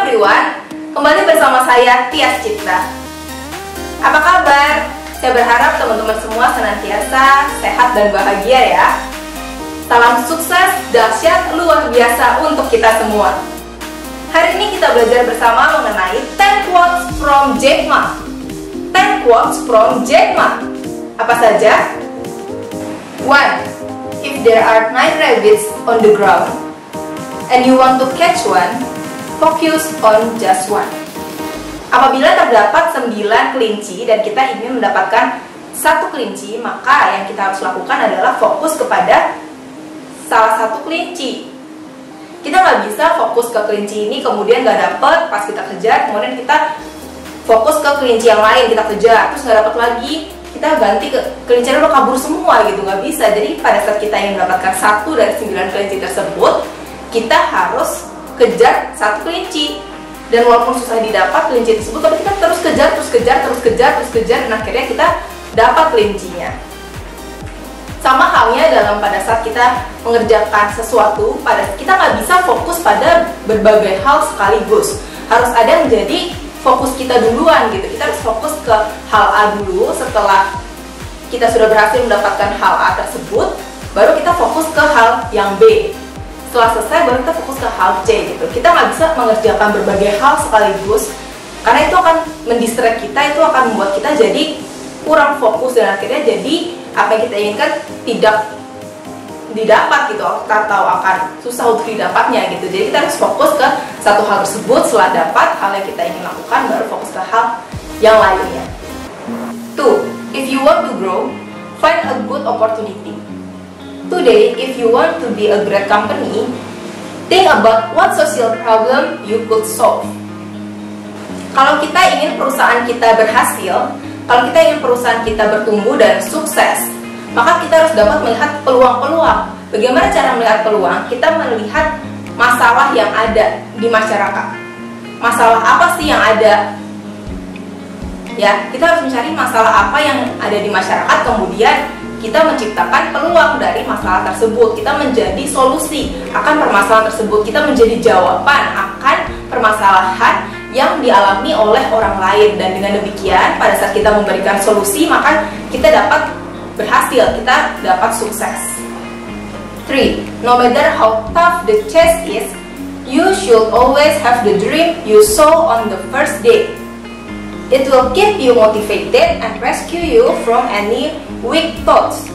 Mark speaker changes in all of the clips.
Speaker 1: everyone, kembali bersama saya Tias Citra. Apa kabar? Saya berharap teman-teman semua senantiasa sehat dan bahagia ya. Salam sukses, dahsyat, luar biasa untuk kita semua. Hari ini kita belajar bersama mengenai 10 quotes from Jack Ma. 10 quotes from Jack Ma. Apa saja? 1. If there are 9 rabbits on the ground and you want to catch one, focus on just one. Apabila terdapat 9 kelinci dan kita ingin mendapatkan satu kelinci, maka yang kita harus lakukan adalah fokus kepada salah satu kelinci. Kita nggak bisa fokus ke kelinci ini kemudian nggak dapet, pas kita kejar kemudian kita fokus ke kelinci yang lain, kita kejar terus nggak dapet lagi, kita ganti ke kelinci yang udah kabur semua gitu, nggak bisa. Jadi pada saat kita ingin mendapatkan satu dari 9 kelinci tersebut, kita harus kejar satu kelinci. Dan walaupun susah didapat kelinci tersebut, tapi kita terus kejar, dan akhirnya kita dapat kelincinya. Sama halnya dalam pada saat kita mengerjakan sesuatu, kita nggak bisa fokus pada berbagai hal sekaligus. Harus ada yang menjadi fokus kita duluan gitu. Kita harus fokus ke hal A dulu. Setelah kita sudah berhasil mendapatkan hal A tersebut, baru kita fokus ke hal yang B. Setelah selesai baru kita fokus ke hal C gitu. Kita nggak bisa mengerjakan berbagai hal sekaligus, karena itu akan mendistract kita, itu akan membuat kita jadi kurang fokus dan akhirnya jadi apa yang kita inginkan tidak didapat gitu, atau akan susah untuk didapatnya gitu. Jadi kita harus fokus ke satu hal tersebut. Setelah dapat hal yang kita ingin lakukan, baru fokus ke hal yang lainnya. 2. If you want to grow, find a good opportunity. Today, if you want to be a great company, think about what social problem you could solve. Kalau kita ingin perusahaan kita berhasil, kalau kita ingin perusahaan kita bertumbuh dan sukses, maka kita harus dapat melihat peluang-peluang. Bagaimana cara melihat peluang? Kita melihat masalah yang ada di masyarakat. Masalah apa sih yang ada? Ya, kita harus mencari masalah apa yang ada di masyarakat, kemudian kita menciptakan peluang dari masalah tersebut. Kita menjadi solusi akan permasalahan tersebut. Kita menjadi jawaban akan permasalahan yang dialami oleh orang lain. Dan dengan demikian, pada saat kita memberikan solusi, maka kita dapat berhasil, kita dapat sukses. 3. No matter how tough the chase is, you should always have the dream you saw on the first day. It will keep you motivated and rescue you from any weak thoughts.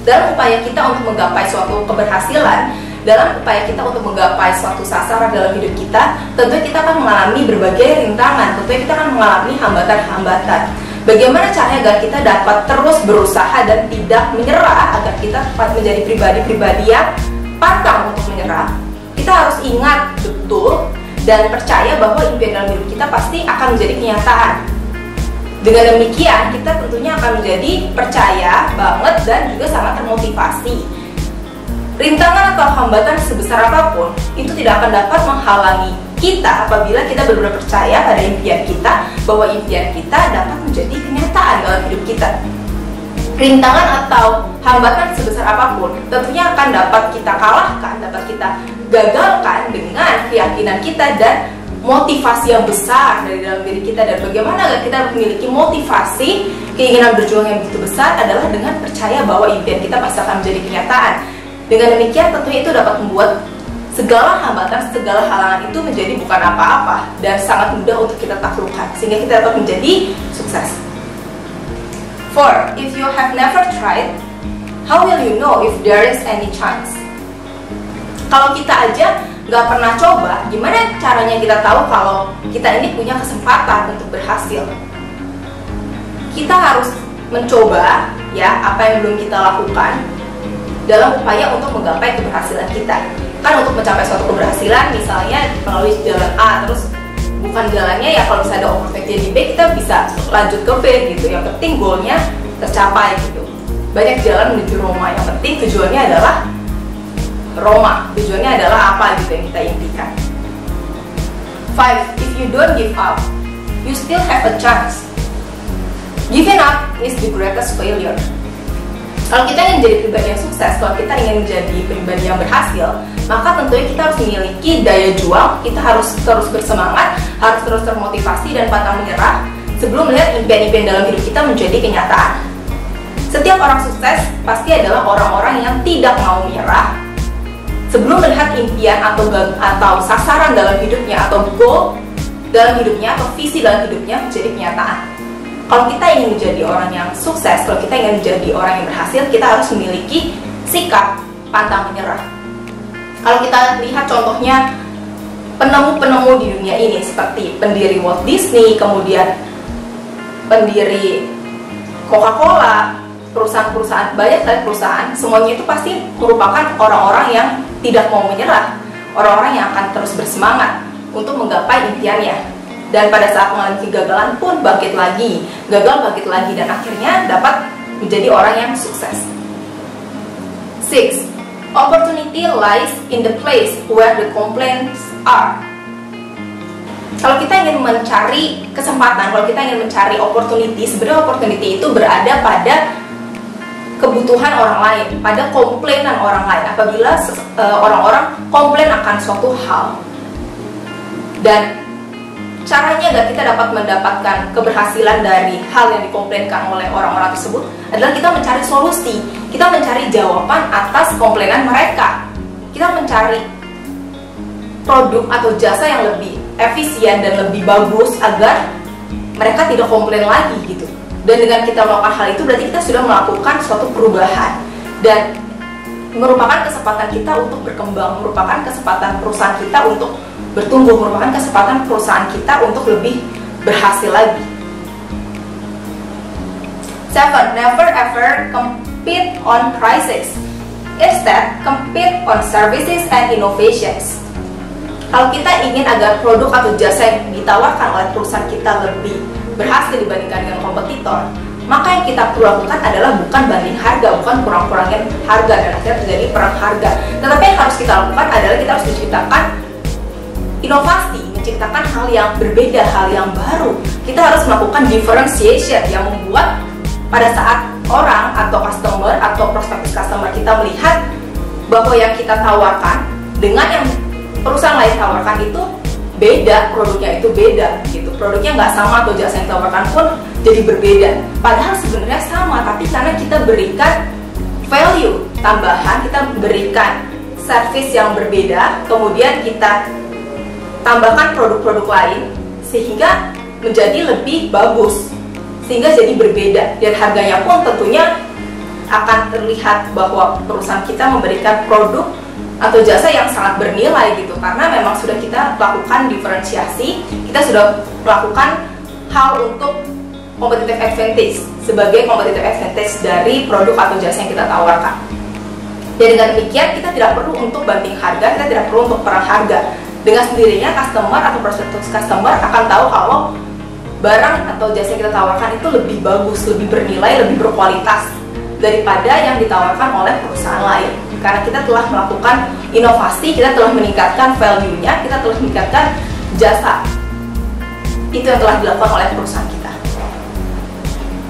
Speaker 1: Dalam upaya kita untuk menggapai suatu keberhasilan, dalam upaya kita untuk menggapai suatu sasaran dalam hidup kita, tentunya kita akan mengalami berbagai rintangan, tentunya kita akan mengalami hambatan-hambatan. Bagaimana caranya agar kita dapat terus berusaha dan tidak menyerah, agar kita dapat menjadi pribadi-pribadi yang pantang untuk menyerah? Kita harus ingat betul dan percaya bahwa impian dalam hidup kita pasti akan menjadi kenyataan. Dengan demikian, kita tentunya akan menjadi percaya banget dan juga sangat termotivasi. Rintangan atau hambatan sebesar apapun itu tidak akan dapat menghalangi kita apabila kita benar-benar percaya pada impian kita, bahwa impian kita dapat menjadi kenyataan dalam hidup kita. Rintangan atau hambatan sebesar apapun tentunya akan dapat kita kalahkan, dapat kita gagalkan dengan keyakinan kita dan motivasi yang besar dari dalam diri kita. Dan bagaimana agar kita memiliki motivasi, keinginan berjuang yang begitu besar adalah dengan percaya bahwa impian kita pasti akan menjadi kenyataan. Dengan demikian tentunya itu dapat membuat segala hambatan, segala halangan itu menjadi bukan apa-apa dan sangat mudah untuk kita taklukkan, sehingga kita dapat menjadi sukses. 4. If you have never tried, how will you know if there is any chance? Kalau kita aja nggak pernah coba, gimana caranya kita tahu kalau kita ini punya kesempatan untuk berhasil? Kita harus mencoba ya apa yang belum kita lakukan dalam upaya untuk menggapai keberhasilan kita. Kan untuk mencapai suatu keberhasilan, misalnya melalui jalan A, terus bukan jalannya ya kalau misalnya ada opportunity di B, kita bisa lanjut ke B gitu. Yang penting goalnya tercapai gitu. Banyak jalan menuju Roma, yang penting tujuannya adalah Roma, tujuannya adalah apa gitu yang kita impikan. 5. If you don't give up, you still have a chance. Giving up is the greatest failure. Kalau kita ingin menjadi pribadi yang sukses, kalau kita ingin menjadi pribadi yang berhasil, maka tentunya kita harus memiliki daya juang, kita harus terus bersemangat, harus terus termotivasi dan pantang menyerah sebelum melihat impian-impian dalam hidup kita menjadi kenyataan. Setiap orang sukses pasti adalah orang-orang yang tidak mau menyerah sebelum melihat impian atau sasaran dalam hidupnya, atau goal dalam hidupnya, atau visi dalam hidupnya menjadi kenyataan. Kalau kita ingin menjadi orang yang sukses, kalau kita ingin menjadi orang yang berhasil, kita harus memiliki sikap pantang menyerah. Kalau kita lihat contohnya penemu-penemu di dunia ini seperti pendiri Walt Disney, kemudian pendiri Coca-Cola, perusahaan-perusahaan, banyak sekali perusahaan, semuanya itu pasti merupakan orang-orang yang tidak mau menyerah, orang-orang yang akan terus bersemangat untuk menggapai impiannya, dan pada saat mengalami kegagalan pun bangkit lagi, gagal bangkit lagi, dan akhirnya dapat menjadi orang yang sukses. 6. Opportunity lies in the place where the complaints are. Kalau kita ingin mencari kesempatan, kalau kita ingin mencari opportunity, sebenarnya opportunity itu berada pada kebutuhan orang lain, pada komplainan orang lain. Apabila orang-orang komplain akan suatu hal, dan caranya agar kita dapat mendapatkan keberhasilan dari hal yang dikomplainkan oleh orang-orang tersebut adalah kita mencari solusi, kita mencari jawaban atas komplainan mereka, kita mencari produk atau jasa yang lebih efisien dan lebih bagus agar mereka tidak komplain lagi gitu. Dan dengan kita melakukan hal itu berarti kita sudah melakukan suatu perubahan, dan merupakan kesempatan kita untuk berkembang, merupakan kesempatan perusahaan kita untuk bertumbuh, merupakan kesempatan perusahaan kita untuk lebih berhasil lagi. 7. Never ever compete on prices. Instead, compete on services and innovations. Kalau kita ingin agar produk atau jasa yang ditawarkan oleh perusahaan kita lebih berhasil dibandingkan dengan kompetitor, maka yang kita perlu lakukan adalah bukan banding harga, bukan kurang-kurangin harga dan akhirnya terjadi perang harga. Tetapi yang harus kita lakukan adalah kita harus menciptakan inovasi, menciptakan hal yang berbeda, hal yang baru. Kita harus melakukan differentiation yang membuat pada saat orang atau customer atau prospective customer kita melihat bahwa yang kita tawarkan dengan yang perusahaan lain tawarkan itu beda, produknya itu beda gitu. Produknya nggak sama atau jasa yang ditawarkan pun jadi berbeda. Padahal sebenarnya sama, tapi karena kita berikan value tambahan, kita berikan service yang berbeda, kemudian kita tambahkan produk-produk lain sehingga menjadi lebih bagus, sehingga jadi berbeda, dan harganya pun tentunya akan terlihat bahwa perusahaan kita memberikan produk atau jasa yang sangat bernilai gitu, karena memang sudah kita lakukan diferensiasi, kita sudah melakukan hal untuk competitive advantage, sebagai competitive advantage dari produk atau jasa yang kita tawarkan. Dan dengan demikian kita tidak perlu untuk banding harga, kita tidak perlu untuk perang harga. Dengan sendirinya customer atau prospective customer akan tahu kalau barang atau jasa yang kita tawarkan itu lebih bagus, lebih bernilai, lebih berkualitas daripada yang ditawarkan oleh perusahaan lain. Karena kita telah melakukan inovasi, kita telah meningkatkan value-nya, kita telah meningkatkan jasa. Itu yang telah dilakukan oleh perusahaan kita.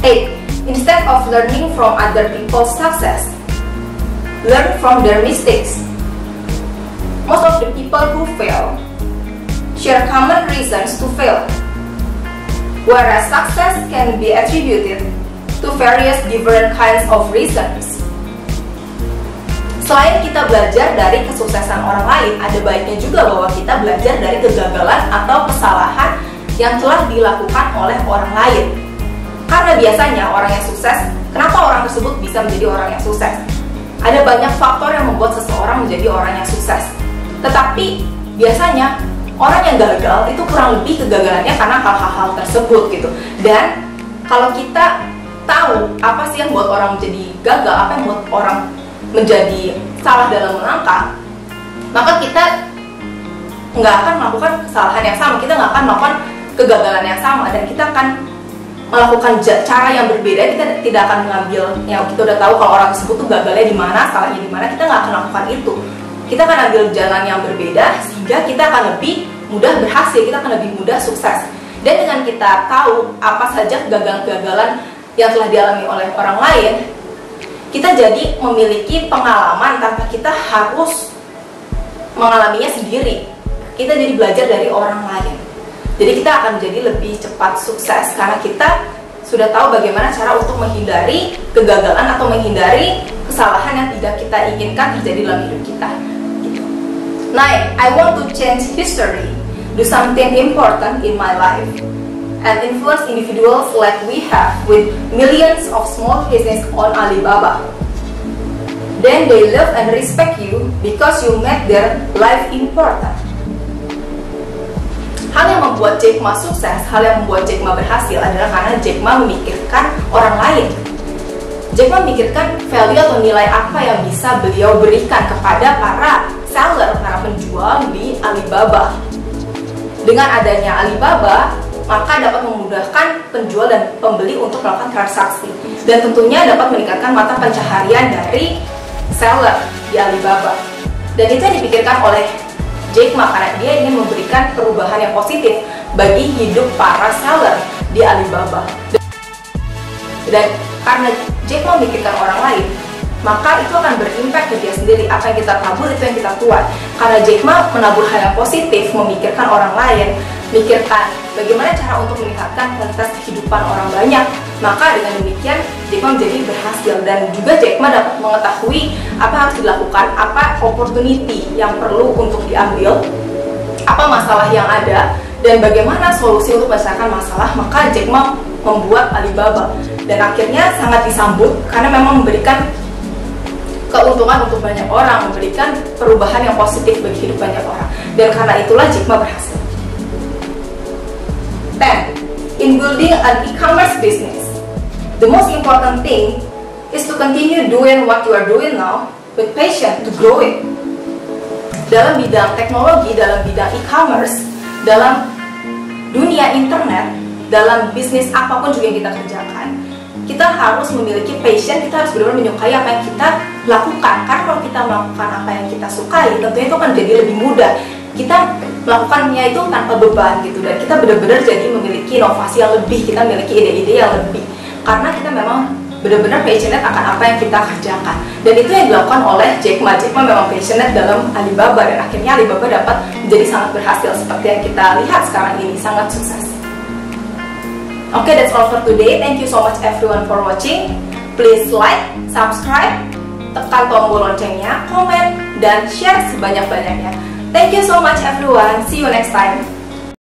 Speaker 1: 8. Instead of learning from other people's success, learn from their mistakes. Most of the people who fail share common reasons to fail, whereas success can be attributed to various different kinds of reasons. Selain kita belajar dari kesuksesan orang lain, ada baiknya juga bahwa kita belajar dari kegagalan atau kesalahan yang telah dilakukan oleh orang lain. Karena biasanya orang yang sukses, kenapa orang tersebut bisa menjadi orang yang sukses? Ada banyak faktor yang membuat seseorang menjadi orang yang sukses. Tetapi biasanya orang yang gagal itu kurang lebih kegagalannya karena hal-hal tersebut gitu. Dan kalau kita tahu apa sih yang membuat orang menjadi gagal, apa yang membuat orang menjadi salah dalam melangkah, maka kita nggak akan melakukan kesalahan yang sama, kita nggak akan melakukan kegagalan yang sama, dan kita akan melakukan cara yang berbeda. Kita tidak akan mengambil yang kita udah tahu kalau orang tersebut tuh gagalnya di mana, salahnya di mana. Kita nggak akan melakukan itu. Kita akan ambil jalan yang berbeda sehingga kita akan lebih mudah berhasil, kita akan lebih mudah sukses. Dan dengan kita tahu apa saja kegagalan-kegagalan yang telah dialami oleh orang lain, kita jadi memiliki pengalaman tanpa kita harus mengalaminya sendiri. Kita jadi belajar dari orang lain. Jadi kita akan menjadi lebih cepat sukses karena kita sudah tahu bagaimana cara untuk menghindari kegagalan atau menghindari kesalahan yang tidak kita inginkan terjadi dalam hidup kita. 9. I want to change history, do something important in my life, and influence individuals like we have with millions of small business on Alibaba. Then they love and respect you because you make their life important. Hal yang membuat Jack Ma sukses, hal yang membuat Jack Ma berhasil adalah karena Jack Ma memikirkan orang lain. Jack Ma memikirkan value atau nilai apa yang bisa beliau berikan kepada para seller, para penjual di Alibaba. Dengan adanya Alibaba, maka dapat memudahkan penjual dan pembeli untuk melakukan transaksi. Dan tentunya dapat meningkatkan mata pencaharian dari seller di Alibaba. Dan itu yang dipikirkan oleh Jack Ma karena dia ingin memberikan perubahan yang positif bagi hidup para seller di Alibaba. Dan karena Jack Ma memikirkan orang lain, maka itu akan berimpact ke dia sendiri. Apa yang kita tabur itu yang kita tuai. Karena Jack Ma menabur hal yang positif, memikirkan orang lain, mikirkan bagaimana cara untuk meningkatkan kualitas kehidupan orang banyak, maka dengan demikian Jack Ma menjadi berhasil. Dan juga Jack Ma dapat mengetahui apa harus dilakukan, apa opportunity yang perlu untuk diambil, apa masalah yang ada, dan bagaimana solusi untuk menyelesaikan masalah. Maka Jack Ma membuat Alibaba, dan akhirnya sangat disambut karena memang memberikan keuntungan untuk banyak orang, memberikan perubahan yang positif bagi hidup banyak orang. Dan karena itulah Jack Ma berhasil. 10. In building an e-commerce business, the most important thing is to continue doing what you are doing now with passion to grow it. Dalam bidang teknologi, dalam bidang e-commerce, dalam dunia internet, dalam bisnis apapun juga yang kita kerjakan, kita harus memiliki passion, kita harus benar-benar menyukai apa yang kita lakukan. Karena kalau kita melakukan apa yang kita sukai, tentunya itu akan jadi lebih mudah. Kita melakukannya itu tanpa beban gitu, dan kita benar-benar jadi memiliki inovasi yang lebih, kita memiliki ide-ide yang lebih. Karena kita memang benar-benar passionate akan apa yang kita kerjakan. Dan itu yang dilakukan oleh Jack Ma. Jack Ma memang passionate dalam Alibaba, dan akhirnya Alibaba dapat menjadi sangat berhasil seperti yang kita lihat sekarang ini, sangat sukses. Okay, that's all for today. Thank you so much everyone for watching. Please like, subscribe, tekan tombol loncengnya, komen, dan share sebanyak-banyaknya. Thank you so much everyone. See you next time.